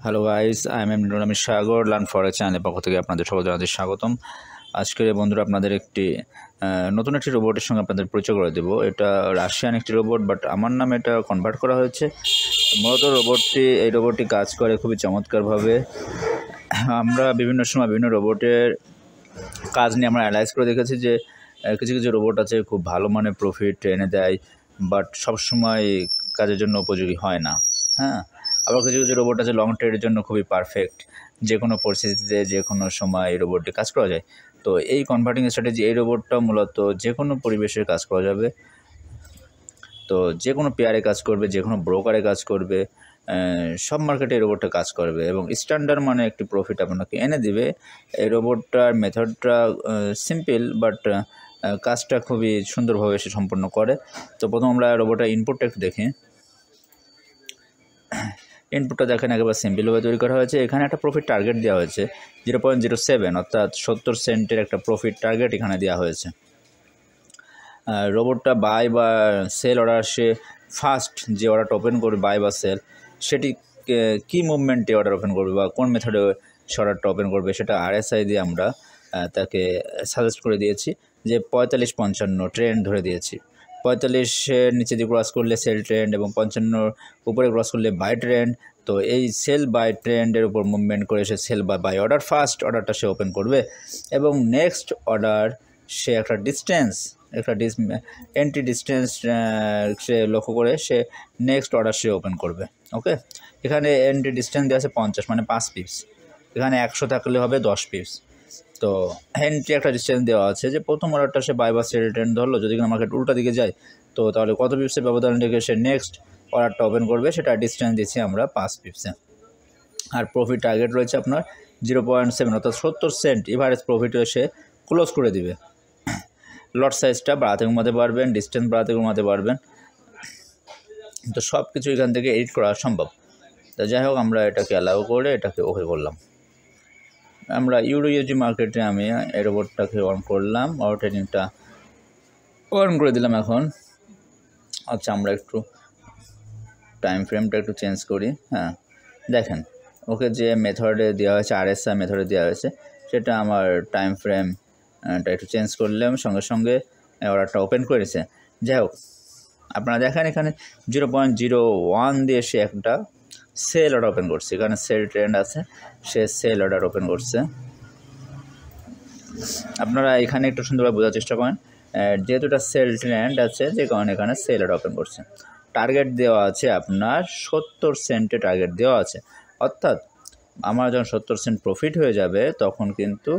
Hello guys, আমি সাগর learn ফরেক্স চ্যানেলের পক্ষ থেকে আপনাদের সকল জানাতে স্বাগতম। আজকের বন্ধুরা আপনাদের একটি নতুন একটি রোবটের সঙ্গে আপনাদের পরিচয় করে দেবো। এটা রাশিয়ান একটি রোবট, বাট আমার নামে এটা কনভার্ট করা হয়েছে। মূলত এই রোবটটি কাজ করে খুবই চমৎকারভাবে। আমরা বিভিন্ন সময় বিভিন্ন রোবটের কাজ নিয়ে আমরা অ্যানালাইজ করে দেখেছি যে কিছু কিছু রোবট আছে খুব ভালো মানের প্রফিট এনে দেয়, বাট সবসময় কাজের জন্য উপযোগী হয় না। হ্যাঁ, আবার কিছু কিছু রোবট আছে লং ট্রেডের জন্য খুবই পারফেক্ট, যে কোনো পরিস্থিতিতে যে কোনো সময় এই রোবটটি কাজ করা যায়। তো এই কনভার্টিং স্ট্র্যাটেজি, এই রোবটটা মূলত যে কোনো পরিবেশে কাজ করা যাবে। তো যে কোনো পেয়ারে কাজ করবে, যে কোনো ব্রোকারে কাজ করবে, সব মার্কেটে এই রোবটটা কাজ করবে এবং স্ট্যান্ডার্ড মানে একটি প্রফিট আপনাকে এনে দিবে। এই রোবটটার মেথডটা সিম্পল, বাট কাজটা খুবই সুন্দরভাবে সে সম্পন্ন করে। তো প্রথম আমরা রোবটের ইনপুটটা একটু দেখি। ইনপুটটা দেখেন একেবারে সিম্পলভাবে তৈরি করা হয়েছে। এখানে একটা প্রফিট টার্গেট দেওয়া হয়েছে 0.07, অর্থাৎ 70 সেন্টের একটা প্রফিট টার্গেট এখানে দেওয়া হয়েছে। রোবটটা বাই বা সেল অর্ডার, সে ফার্স্ট যে অর্ডারটা ওপেন করবে বাই বা সেল, সেটি কী মুভমেন্টে অর্ডার ওপেন করবে বা কোন মেথডে সে অর্ডারটা ওপেন করবে, সেটা RSI দিয়ে আমরা তাকে সাজেস্ট করে দিয়েছি যে 45-55 ট্রেন্ড ধরে দিয়েছি। 45-এর নিচে দিয়ে ক্রস করলে সেল ট্রেন্ড এবং 55 উপরে ক্রস করলে বাই ট্রেন্ড। তো এই সেল বাই ট্রেন্ডের উপর মুভমেন্ট করে সে সেল বা বাই অর্ডার, ফার্স্ট অর্ডারটা সে ওপেন করবে এবং নেক্সট অর্ডার সে একটা এন্ট্রি ডিস্টেন্স সে লক্ষ্য করে সে নেক্সট অর্ডার সে ওপেন করবে। ওকে, এখানে এন্ট্রি ডিস্টেন্স দেওয়া আছে 50, মানে 5 পিপস। এখানে 100 থাকলে হবে 10 পিপস। তো এন্ট্রি একটা ডিস্টেন্স দেওয়া আছে যে প্রথম অর্ডারটা সে বাই বা সেল ট্রেন্ড ধরলো, যদি কিনা মার্কেট উল্টা দিকে যায় তো তাহলে কত পিপসের ব্যবধান রেখে সে নেক্সট অর্ডারটা ওপেন করবে, সেটা ডিস্টেন্স দিচ্ছি আমরা 5 পিপসে। আর প্রফিট টার্গেট রয়েছে আপনার 0.7, অর্থাৎ 70 সেন্ট এভারেজ প্রফিট সে ক্লোজ করে দিবে। লট সাইজটা বাড়াতে কমাতে পারবেন, ডিস্টেন্স বাড়াতে কমাতে পারবেন। তো সব কিছু এখান থেকে এডিট করা সম্ভব। তো যাই হোক, আমরা এটাকে অ্যালাউ করে এটাকে ওকে করলাম। আমরা ইউরোইউজি মার্কেটে আমি এই রোবটটাকে অন করলাম, ট্রেডিংটা অন করে দিলাম। এখন আচ্ছা, আমরা একটু টাইম ফ্রেমটা একটু চেঞ্জ করি। হ্যাঁ, দেখেন ওকে যে মেথডে দেওয়া হয়েছে, RSI মেথডে দেওয়া হয়েছে, সেটা আমার টাইম ফ্রেমটা একটু চেঞ্জ করলাম, সঙ্গে সঙ্গে অর্ডারটা ওপেন করেছে। যাই হোক, আপনারা দেখেন এখানে 0.01 দিয়ে সে একটা সেল অর্ডার ওপেন করছে। এখানে সেল ট্রেন্ড আছে, সে সেল অর্ডার ওপেন করছে। আপনারা এখানে একটু সুন্দরভাবে বোঝার চেষ্টা করেন, যেহেতু এটা সেল ট্রেন্ড আছে যে কারণে এখানে সেল অর্ডার ওপেন করছে। টার্গেট দেওয়া আছে আপনার 70 সেন্টে টার্গেট দেওয়া আছে, অর্থাৎ আমার যখন 70 সেন্ট প্রফিট হয়ে যাবে তখন কিন্তু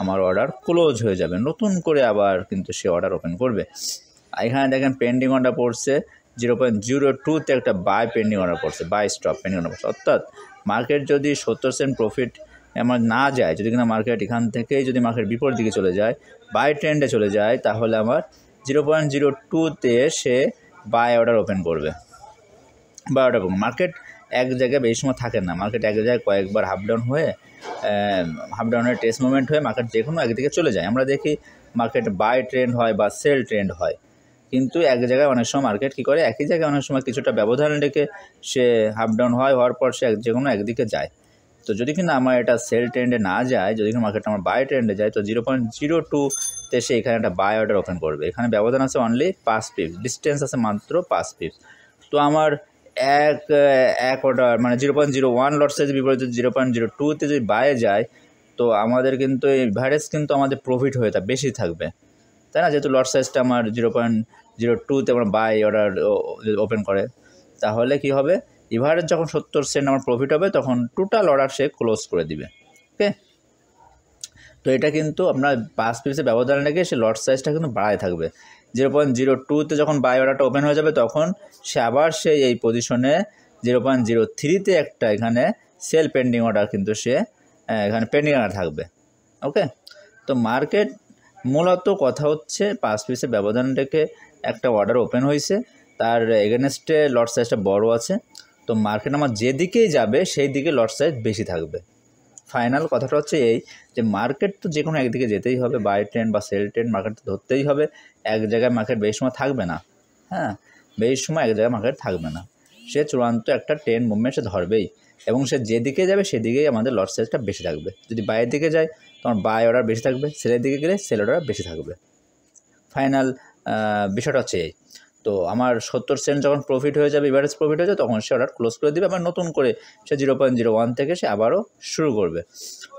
আমার অর্ডার ক্লোজ হয়ে যাবে, নতুন করে আবার কিন্তু সে অর্ডার ওপেন করবে। এখানে দেখেন পেন্ডিং অর্ডার পড়ছে 0.02তে একটা বাই পেন্ডিং অর্ডার পড়ছে, বাই স্টপ পেন্ডিং অর্ডার পড়ছে। অর্থাৎ মার্কেট যদি 70 সেন্ট প্রফিট আমার না যায়, যদি কিনা মার্কেট এখান থেকেই যদি মার্কেট বিপরীত দিকে চলে যায়, বাই ট্রেন্ডে চলে যায়, তাহলে আমার 0.02তে সে বাই অর্ডার ওপেন করবে। বাই অর্ডার মার্কেট এক জায়গায় বেশি সময় থাকে না, মার্কেট এক জায়গায় কয়েকবার হাফ ডাউনের টেস্ট মুভমেন্ট হয়ে মার্কেট যে কোনো একদিকে চলে যায়। আমরা দেখি মার্কেট বাই ট্রেন্ড হয় বা সেল ট্রেন্ড হয়, কিন্তু এক জায়গায় অনেক সময় মার্কেট কী করে, একই জায়গায় অনেক সময় কিছুটা ব্যবধান রেখে সে হাফ ডাউন হওয়ার পর সে যে কোনো একদিকে যায়। তো যদি কিনা আমার এটা সেল ট্রেন্ডে না যায়, যদি কিনা মার্কেট আমার বাই ট্রেন্ডে যায়, তো 0.02তে সে এখানে একটা বাই অর্ডার ওপেন করবে। এখানে ব্যবধান আছে অনলি 5 পিপস, ডিস্টেন্স আছে মাত্র 5 পিপস। তো আমার এক অর্ডার মানে 0.01 লট সাইজ বিপরীতে 0.02তে যদি বাইরে যায়, তো আমাদের কিন্তু এই ভ্যারেজ কিন্তু আমাদের প্রফিট হয়ে বেশি থাকবে, তাই না? যেহেতু লট সাইজটা আমার 0.02তে আমার বাই অর্ডার ওপেন করে, তাহলে কি হবে, এভারেজ যখন 70 সেন্ট আমার প্রফিট হবে তখন টোটাল অর্ডার সে ক্লোজ করে দিবে। ওকে, তো এটা কিন্তু আপনার 5 পিসের ব্যবধান রেখে সে লট সাইজটা কিন্তু বাড়ায় থাকবে। 0.02তে যখন বাই অর্ডারটা ওপেন হয়ে যাবে তখন সে আবার এই পজিশনে 0.03তে একটা এখানে সেল পেন্ডিং অর্ডার কিন্তু সে এখানে পেন্ডিং অর্ডার থাকবে। ওকে, তো মার্কেট মূলত কথা হচ্ছে 5 পিসের ব্যবধান রেখে একটা অর্ডার ওপেন হয়েছে, তার এগেনস্টে লট সাইজটা বড় আছে, তো মার্কেট আমার যেদিকেই যাবে সেই দিকে লট সাইজ বেশি থাকবে। ফাইনাল কথাটা হচ্ছে এই যে মার্কেট তো যে কোনো একদিকে যেতেই হবে, বাই ট্রেন্ড বা সেল ট্রেন্ড মার্কেট তো ধরতেই হবে। এক জায়গায় মার্কেট বেশি সময় থাকবে না। হ্যাঁ, বেশি সময় এক জায়গায় মার্কেট থাকবে না, সে চূড়ান্ত একটা ট্রেন্ড মুভমেন্ট সে ধরবেই। এবং সে যেদিকে যাবে সেদিকেই আমাদের লট সাইজটা বেশি থাকবে। যদি বাইরের দিকে যায় তখন বাই অর্ডার বেশি থাকবে, সেলের দিকে গেলে সেল অর্ডার বেশি থাকবে। ফাইনাল বিষয়টা হচ্ছে এই। তো আমার 70 সেন্ট যখন প্রফিট হয়ে যাবে, এভারেজ প্রফিট হয়ে যাবে, তখন সে অর্ডার ক্লোজ করে দেবে, আবার নতুন করে সে 0.01 থেকে সে আবারও শুরু করবে।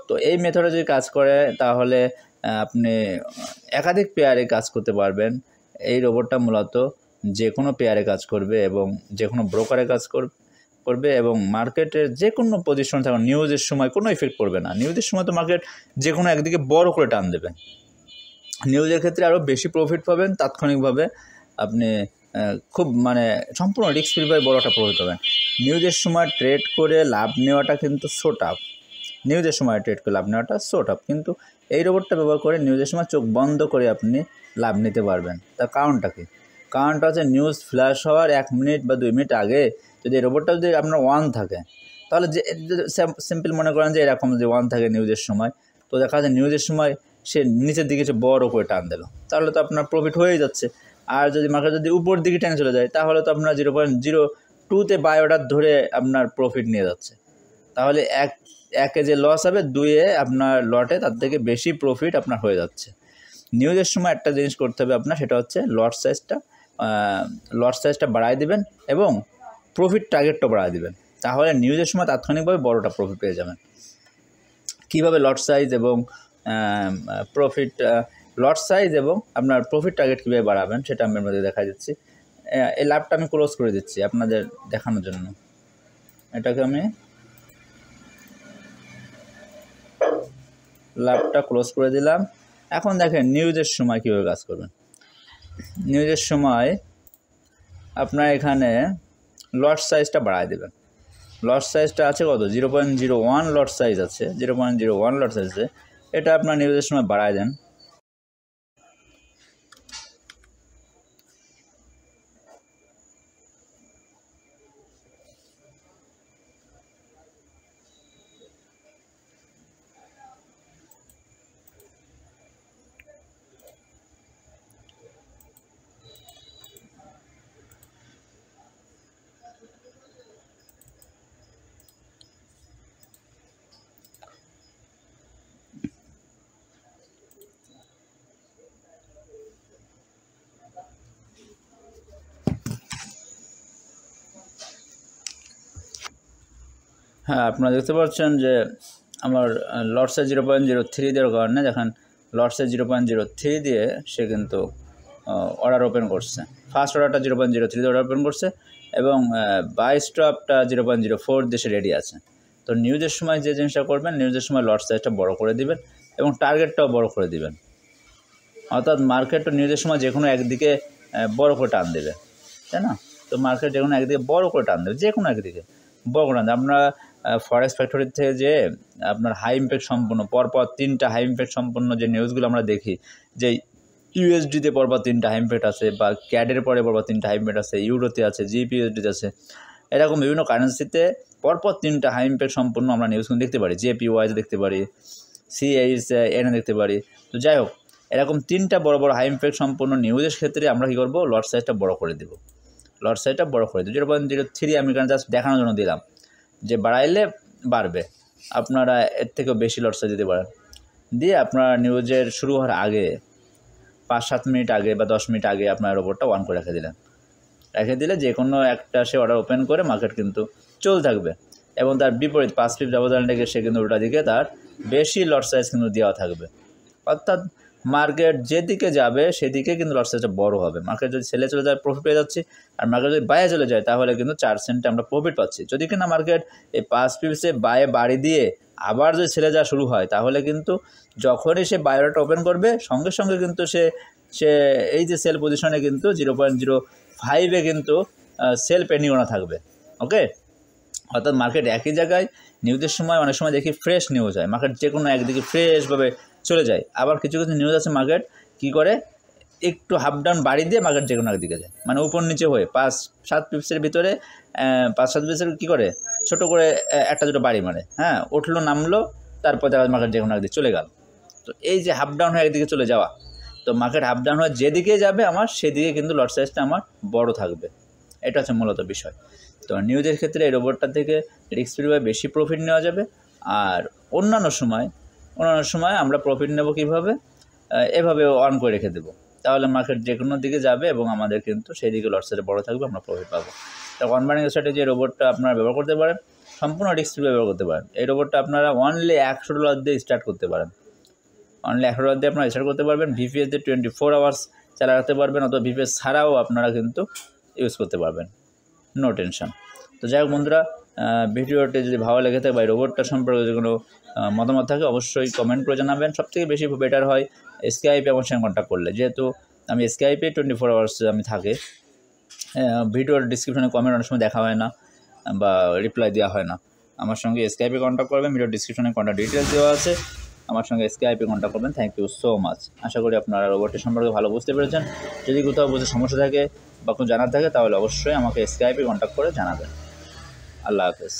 তো এই মেথডে যদি কাজ করে তাহলে আপনি একাধিক পেয়ারে কাজ করতে পারবেন। এই রোবটটা মূলত যে কোনো পেয়ারে কাজ করবে এবং যে কোনো ব্রোকারে কাজ করবে এবং মার্কেটের যে কোনো পজিশন থাকুন, নিউজের সময় কোনো ইফেক্ট পড়বে না। নিউজের সময় তো মার্কেট যে কোনো একদিকে বড় করে টান দেবে। নিউজের ক্ষেত্রে আরও বেশি প্রফিট পাবেন তাৎক্ষণিকভাবে, আপনি খুব সম্পূর্ণ রিস্ক ফ্রিভাবে বড় একটা প্রফিট পাবেন। নিউজের সময় ট্রেড করে লাভ নেওয়াটা কিন্তু সো টাফ, নিউজের সময় ট্রেড করে লাভ নেওয়াটা সো টাফ, কিন্তু এই রোবটটা ব্যবহার করে নিউজের সময় চোখ বন্ধ করে আপনি লাভ নিতে পারবেন। তার কারণটা কি? কারণটা হচ্ছে নিউজ ফ্ল্যাশ হওয়ার 1 মিনিট বা 2 মিনিট আগে যদি এই রোবটটা যদি আপনার অন থাকে, তাহলে যে সিম্পল মনে করেন যে এরকম যে অন থাকে নিউজের সময়, তো দেখা যায় নিউজের সময় সে নিচের দিকে সে বড় করে টান দিল, তাহলে তো আপনার প্রফিট হয়েই যাচ্ছে। আর যদি মার্কেট যদি উপর দিকে টেনে চলে যায় তাহলে তো আপনার 0.02-তে বাই অর্ডার ধরে আপনার প্রফিট নিয়ে যাচ্ছে। তাহলে একে যে লস হবে, 2-এ আপনার লটে তার থেকে বেশি প্রফিট আপনার হয়ে যাচ্ছে। নিউজের সময় একটা জিনিস করতে হবে আপনার, সেটা হচ্ছে লট সাইজটা বাড়াই দিবেন এবং প্রফিট টার্গেটটা বাড়াই দিবেন, তাহলে নিউজের সময় তাৎক্ষণিকভাবে বড়টা প্রফিট পেয়ে যাবেন। কীভাবে লট সাইজ এবং আপনার প্রফিট টার্গেট কীভাবে বাড়াবেন সেটা আমি আপনাদের দেখা দিচ্ছি। এই লাভটা আমি ক্লোজ করে দিচ্ছি আপনাদের দেখানোর জন্য। এটাকে আমি লাভটা ক্লোজ করে দিলাম। এখন দেখেন নিউজের সময় কীভাবে কাজ করবেন। নিউজের সময় আপনার এখানে লট সাইজটা বাড়ায় দেবেন। লট সাইজটা আছে কত? 0.01 লট সাইজ আছে, 0.01 লট সাইজ আছে, এটা আপনার নিউজের সময় বাড়ায় দেন। হ্যাঁ, আপনারা দেখতে পাচ্ছেন যে আমার লট সাইজ 0.03 দেওয়ার কারণে দেখেন লট সাইজ 0.03 দিয়ে সে কিন্তু অর্ডার ওপেন করছে। ফার্স্ট অর্ডারটা 0.03 দিয়ে অর্ডার ওপেন করছে এবং বাই স্টপটা 0.04 দিয়ে সে রেডি আছে। তো নিউজের সময় যে জিনিসটা করবেন, নিউজের সময় লট সাইজটা বড় করে দিবেন এবং টার্গেটটাও বড় করে দিবেন। অর্থাৎ মার্কেটটা নিউজের সময় যে কোনো একদিকে বড় করে টান দেবে, তাই না? তো মার্কেট যে কোনো একদিকে বড় করে টান দেবে, যে কোনো একদিকে বড় করে টান দেবে। আমরা ফরেক্স ফ্যাক্টরির থেকে যে আপনার হাই ইম্প্যাক্ট সম্পন্ন পরপর 3টা হাই ইম্প্যাক্ট সম্পন্ন যে নিউজগুলো আমরা দেখি, যে ইউএসডিতে পরপর 3টা হাই ইম্প্যাক্ট আছে, বা ক্যাডের পরে পরপর 3টা হাই ইম্প্যাক্ট আছে, ইউরোতে আছে, জিপিইউএসডিতে আছে, এরকম বিভিন্ন কারেন্সিতে পরপর 3টা হাই ইম্প্যাক্ট সম্পন্ন আমরা নিউজগুলো দেখতে পারি। জেপিওয়াইজ দেখতে পারি, CHN দেখতে পারি। তো যাই হোক, এরকম 3টা বড় বড় হাই ইম্প্যাক্ট সম্পন্ন নিউজের ক্ষেত্রে আমরা কী করবো, লট সাইজটা বড় করে দেবো। লট সাইজটা বড় করে দেবো 0.03 আমি এখানে জাস্ট দেখানোর জন্য দিলাম যে বাড়াইলে বাড়বে, আপনারা এর থেকেও বেশি লট সাইজ দিতে পারেন। দিয়ে আপনারা নিউজের শুরু হওয়ার আগে 5-7 মিনিট আগে বা 10 মিনিট আগে আপনার রোবটটা অন করে রেখে দিলে যে কোনো একটা সে অর্ডার ওপেন করে মার্কেট কিন্তু চলতে থাকবে এবং তার বিপরীত 5 পিপ ব্যবধান রেখে সে কিন্তু উল্টা দিকে তার বেশি লট সাইজ কিন্তু দেওয়া থাকবে। অর্থাৎ মার্কেট যেদিকে যাবে সেদিকে কিন্তু লট সাইজটা বড় হবে। মার্কেট যদি সেলে চলে যায় প্রফিট পেয়ে যাচ্ছে, আর মার্কেট যদি বাইরে চলে যায় তাহলে কিন্তু 4 সেন্টে আমরা প্রফিট পাচ্ছি। যদি কিনা মার্কেট এই 5 পিপসে বাইরে বাড়ি দিয়ে আবার যদি সেলে যাওয়া শুরু হয়, তাহলে কিন্তু যখনই সে বায়োটা ওপেন করবে সঙ্গে সঙ্গে কিন্তু সে এই যে সেল পজিশনে কিন্তু 0.05-এ কিন্তু সেল পেন্ডিং করা থাকবে। ওকে, অর্থাৎ মার্কেট একই জায়গায় নিউজের সময় অনেক সময় দেখি ফ্রেশ নিউজ হয়, মার্কেট যে কোনো একদিকে ফ্রেশভাবে চলে যায়। আবার কিছু কিছু নিউজ আছে মার্কেট কী করে, একটু হাফ ডাউন বাড়ি দিয়ে মার্কেট যে কোনো একদিকে যায়, মানে উপর নিচে হয়ে 5-7 পিপসের ভিতরে 5-7 পিপসের কী করে ছোটো করে একটা দুটো বাড়ি মারে, হ্যাঁ, উঠলো নামলো, তারপর দেখা মার্কেট যে কোনো একদিকে চলে গেল। তো এই যে হাফ ডাউন হয়ে একদিকে চলে যাওয়া, তো মার্কেট হাফ ডাউন হয়ে যেদিকে যাবে আমার সেদিকে কিন্তু লট সাইজটা আমার বড় থাকবে। এটা হচ্ছে মূলত বিষয়। তো নিউজের ক্ষেত্রে এই রোবটটা থেকে রিস্ক ফ্রি বা বেশি প্রফিট নেওয়া যাবে। আর অন্যান্য সময় আমরা প্রফিট নেব কীভাবে, এভাবে অন করে রেখে দেবো, তাহলে মার্কেট যে কোনো দিকে যাবে এবং আমাদের কিন্তু সেই দিকে লটসের বড় থাকবে, আমরা প্রফিট পাবো। তো কনভার্টিং স্ট্র্যাটেজি রোবটটা আপনারা ব্যবহার করতে পারেন, সম্পূর্ণ রিস্ক ফ্রি ব্যবহার করতে পারেন। এই রোবটটা আপনারা অনলি $100 দিয়ে স্টার্ট করতে পারেন, অনলি $100 দিয়ে আপনারা স্টার্ট করতে পারবেন। ভিপিএস দিয়ে 24 আওয়ার্স চালাতে পারবেন, অথবা ভিপিএস ছাড়াও আপনারা কিন্তু ইউজ করতে পারবেন, নো টেনশন। তো যাই হোক বন্ধুরা, ভিডিওটি যদি ভালো লেগে থাকে বা রোবটটা সম্পর্কে যদি কোনো মতামত থাকে অবশ্যই কমেন্ট করে জানাবেন। সবথেকে বেশি বেটার হয় স্কাইপে আমার সঙ্গে কন্ট্যাক্ট করলে, যেহেতু আমি স্কাইপে 24 আওয়ার্স আমি থাকে। ভিডিওর ডিসক্রিপশনে কমেন্ট অনেক সময় দেখা হয় না বা রিপ্লাই দেওয়া হয় না। আমার সঙ্গে স্কাইপে কন্ট্যাক্ট করবেন, ভিডিওর ডিসক্রিপশনে কন্ট্যাক্ট ডিটেলস দেওয়া আছে, আমার সঙ্গে স্কাইপে কন্ট্যাক্ট করবেন। Thank you so much. আশা করি আপনারা রোবটের সম্পর্কে ভালো বুঝতে পেরেছেন। যদি কোথাও বুঝতে সমস্যা থাকে বা কোনো জানার থাকে তাহলে অবশ্যই আমাকে স্কাইপে কন্ট্যাক্ট করে জানাবেন। আল্লাহ হাফেজ।